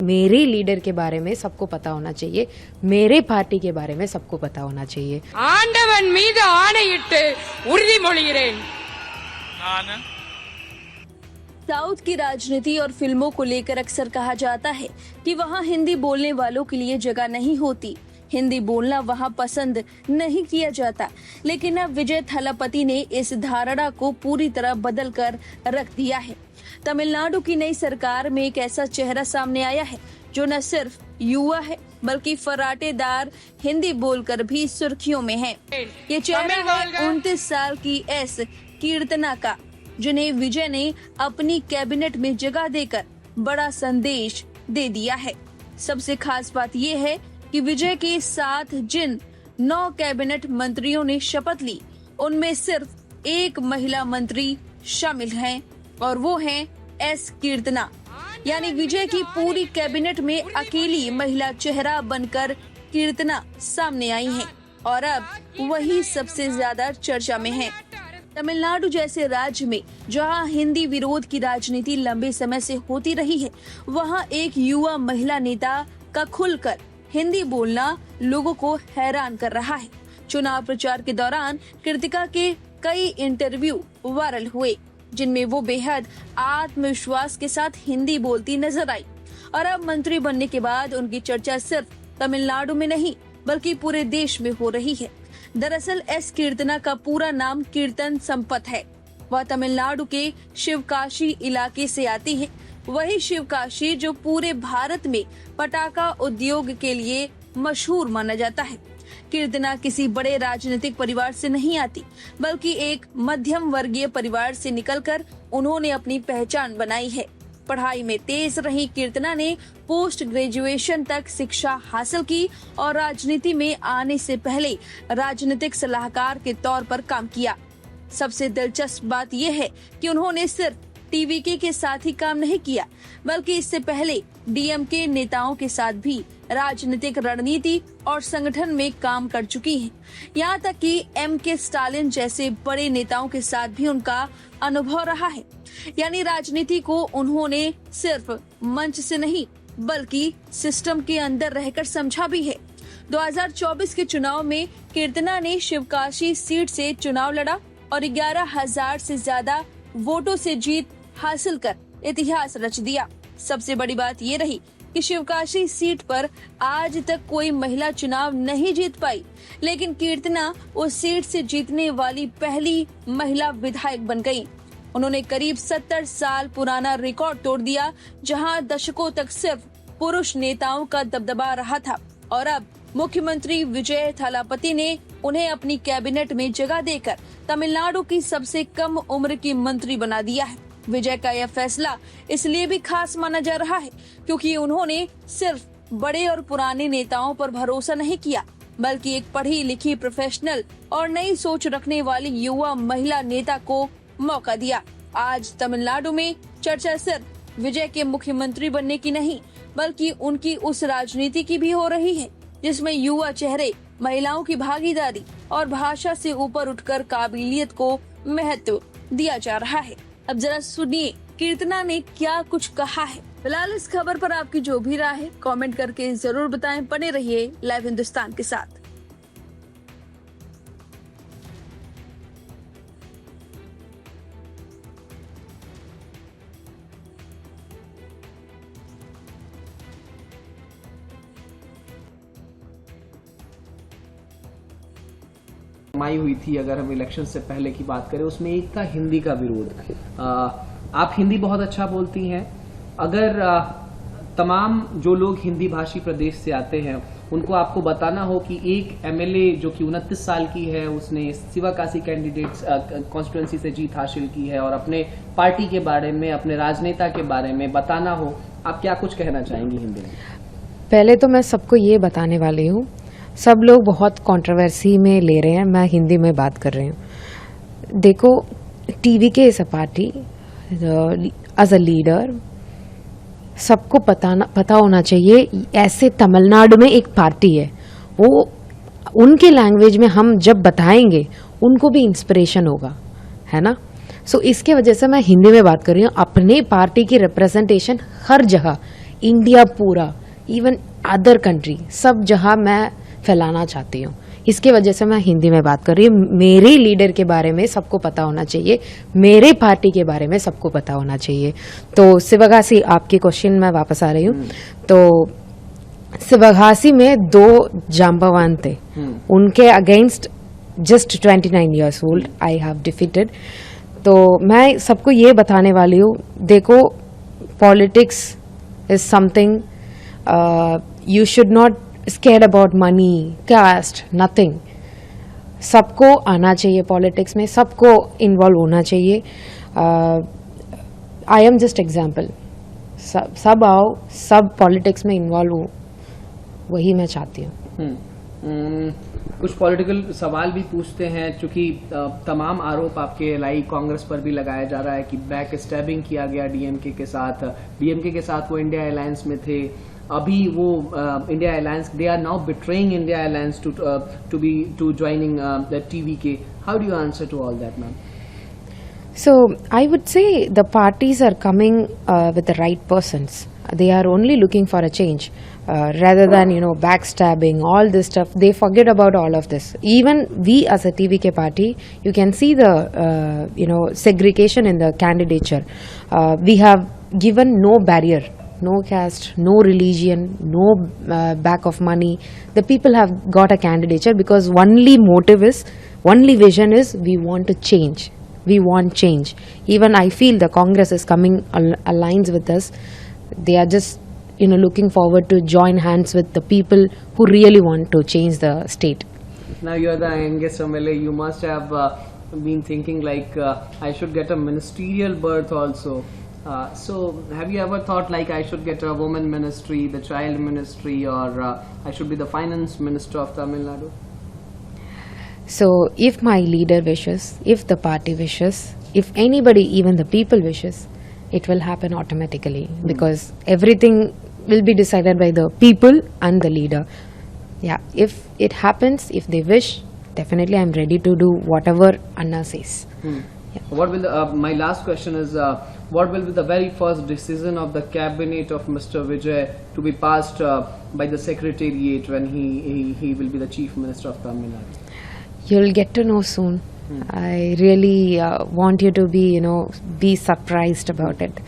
मेरे लीडर के बारे में सबको पता होना चाहिए, मेरे पार्टी के बारे में सबको पता होना चाहिए। ஆண்டவன் மீது ஆணையிட்டு உறுதிமொழிகிறேன்। साउथ की राजनीति और फिल्मों को लेकर अक्सर कहा जाता है कि वहां हिंदी बोलने वालों के लिए जगह नहीं होती, हिंदी बोलना वहां पसंद नहीं किया जाता। लेकिन अब विजय थलापति ने इस धारणा को पूरी तरह बदल कर रख दिया है। तमिलनाडु की नई सरकार में एक ऐसा चेहरा सामने आया है जो न सिर्फ युवा है बल्कि फराटेदार हिंदी बोलकर भी सुर्खियों में है। ये चेहरा है 29 साल की एस कीर्तना का, जिन्हें विजय ने अपनी कैबिनेट में जगह देकर बड़ा संदेश दे दिया है। सबसे खास बात यह है कि विजय के साथ जिन 9 कैबिनेट मंत्रियों ने शपथ ली, उनमें सिर्फ एक महिला मंत्री शामिल हैं और वो हैं एस कीर्तना। यानी विजय की पूरी कैबिनेट में अकेली महिला चेहरा बनकर कीर्तना सामने आई हैं और अब वही सबसे ज्यादा चर्चा में है। तमिलनाडु जैसे राज्य में जहां हिंदी विरोध की राजनीति लंबे समय से होती रही है, वहां एक युवा महिला नेता का खुलकर हिंदी बोलना लोगों को हैरान कर रहा है। चुनाव प्रचार के दौरान कीर्तिका के कई इंटरव्यू वायरल हुए, जिनमें वो बेहद आत्मविश्वास के साथ हिंदी बोलती नजर आई और अब मंत्री बनने के बाद उनकी चर्चा सिर्फ तमिलनाडु में नहीं बल्कि पूरे देश में हो रही है। दरअसल एस कीर्तना का पूरा नाम कीर्तन संपत है। वह तमिलनाडु के शिवकाशी इलाके से आती है, वही शिवकाशी जो पूरे भारत में पटाखा उद्योग के लिए मशहूर माना जाता है। कीर्तना किसी बड़े राजनीतिक परिवार से नहीं आती बल्कि एक मध्यम वर्गीय परिवार से निकलकर उन्होंने अपनी पहचान बनाई है। पढ़ाई में तेज रही कीर्तना ने पोस्ट ग्रेजुएशन तक शिक्षा हासिल की और राजनीति में आने से पहले राजनीतिक सलाहकार के तौर पर काम किया। सबसे दिलचस्प बात यह है कि उन्होंने सिर्फ टीवीके के साथ ही काम नहीं किया बल्कि इससे पहले डीएमके नेताओं के साथ भी राजनीतिक रणनीति और संगठन में काम कर चुकी हैं। यहाँ तक कि एमके स्टालिन जैसे बड़े नेताओं के साथ भी उनका अनुभव रहा है। यानी राजनीति को उन्होंने सिर्फ मंच से नहीं बल्कि सिस्टम के अंदर रहकर समझा भी है। 2024 के चुनाव में कीर्तना ने शिवकाशी सीट से चुनाव लड़ा और 11,000 से ज्यादा वोटों से जीत हासिल कर इतिहास रच दिया। सबसे बड़ी बात ये रही कि शिवकाशी सीट पर आज तक कोई महिला चुनाव नहीं जीत पाई, लेकिन कीर्तना उस सीट से जीतने वाली पहली महिला विधायक बन गई। उन्होंने करीब 70 साल पुराना रिकॉर्ड तोड़ दिया, जहां दशकों तक सिर्फ पुरुष नेताओं का दबदबा रहा था और अब मुख्यमंत्री विजय थलापति ने उन्हें अपनी कैबिनेट में जगह देकर तमिलनाडु की सबसे कम उम्र की मंत्री बना दिया है। विजय का यह फैसला इसलिए भी खास माना जा रहा है क्योंकि उन्होंने सिर्फ बड़े और पुराने नेताओं पर भरोसा नहीं किया बल्कि एक पढ़ी लिखी प्रोफेशनल और नई सोच रखने वाली युवा महिला नेता को मौका दिया। आज तमिलनाडु में चर्चा सिर्फ विजय के मुख्यमंत्री बनने की नहीं बल्कि उनकी उस राजनीति की भी हो रही है जिसमें युवा चेहरे, महिलाओं की भागीदारी और भाषा से ऊपर उठकर काबिलियत को महत्व दिया जा रहा है। अब जरा सुनिए कीर्तना ने क्या कुछ कहा है। फिलहाल इस खबर पर आपकी जो भी राय है कमेंट करके जरूर बताएं। बने रहिए लाइव हिंदुस्तान के साथ। माई हुई थी, अगर हम इलेक्शन से पहले की बात करें, उसमें एक था हिंदी का विरोध। आप हिंदी बहुत अच्छा बोलती हैं, अगर तमाम जो लोग हिंदी भाषी प्रदेश से आते हैं उनको आपको बताना हो कि एक एमएलए जो कि 29 साल की है, उसने शिवकाशी कैंडिडेट्स कॉन्स्टिट्यूएंसी से जीत हासिल की है और अपने पार्टी के बारे में, अपने राजनेता के बारे में बताना हो, आप क्या कुछ कहना चाहेंगी हिंदी में? पहले तो मैं सबको ये बताने वाली हूँ, सब लोग बहुत कंट्रोवर्सी में ले रहे हैं, मैं हिंदी में बात कर रही हूँ। देखो, TVK is a party, as a leader सबको पता होना चाहिए। ऐसे तमिलनाडु में एक पार्टी है, वो उनके लैंग्वेज में हम जब बताएंगे उनको भी इंस्पिरेशन होगा, है ना। सो इसके वजह से मैं हिंदी में बात कर रही हूँ। अपने पार्टी की रिप्रेजेंटेशन हर जगह इंडिया पूरा, इवन अदर कंट्री, सब जहां मैं फैलाना चाहती हूँ। इसके वजह से मैं हिंदी में बात कर रही हूँ। मेरे लीडर के बारे में सबको पता होना चाहिए, मेरे पार्टी के बारे में सबको पता होना चाहिए। तो शिवगासी, आपके क्वेश्चन में वापस आ रही हूँ। तो शिवगासी में 2 जांबावान थे, उनके against just 29 years old I have defeated. तो मैं सबको ये बताने वाली हूँ, देखो politics is something, you should not scare about money, caste, nothing. सबको आना चाहिए पॉलिटिक्स में, सबको इन्वॉल्व होना चाहिए। आई एम जस्ट एग्जाम्पल, सब आओ, सब पॉलिटिक्स में इन्वॉल्व हो, वही मैं चाहती हूँ। कुछ पॉलिटिकल सवाल भी पूछते हैं, चूंकि तमाम आरोप आपके एलआई कांग्रेस पर भी लगाया जा रहा है कि बैक स्टैबिंग किया गया डीएमके के साथ। डीएमके के साथ वो इंडिया अलायंस में थे, अभी वो India alliance, they are now betraying India alliance to joining the TVK. How do you answer to all that, ma'am? So I would say the parties are coming with the right persons. They are only looking for a change, rather than backstabbing, all this stuff. They forget about all of this. Even we as a TVK party, you can see the segregation in the candidature. We have given no barrier, no caste, no religion, no back of money. The people have got a candidature because only vision is we want to change. We want change. Even I feel the Congress is coming aligns with us. They are just looking forward to join hands with the people who really want to change the state. Now you are the youngest MLA. You must have been thinking like I should get a ministerial berth also. So have you ever thought like I should get a women ministry, the child ministry, or I should be the finance minister of Tamil Nadu? So if my leader wishes, if the party wishes, if anybody, even the people wishes, it will happen automatically, because everything will be decided by the people and the leader. Yeah, if it happens, if they wish, definitely I'm ready to do whatever Anna says. Yeah. What will my last question is, what will be the very first decision of the cabinet of Mr. Vijay to be passed by the secretariat when he will be the chief minister of Tamil Nadu? You'll get to know soon. I really want you to be surprised about it.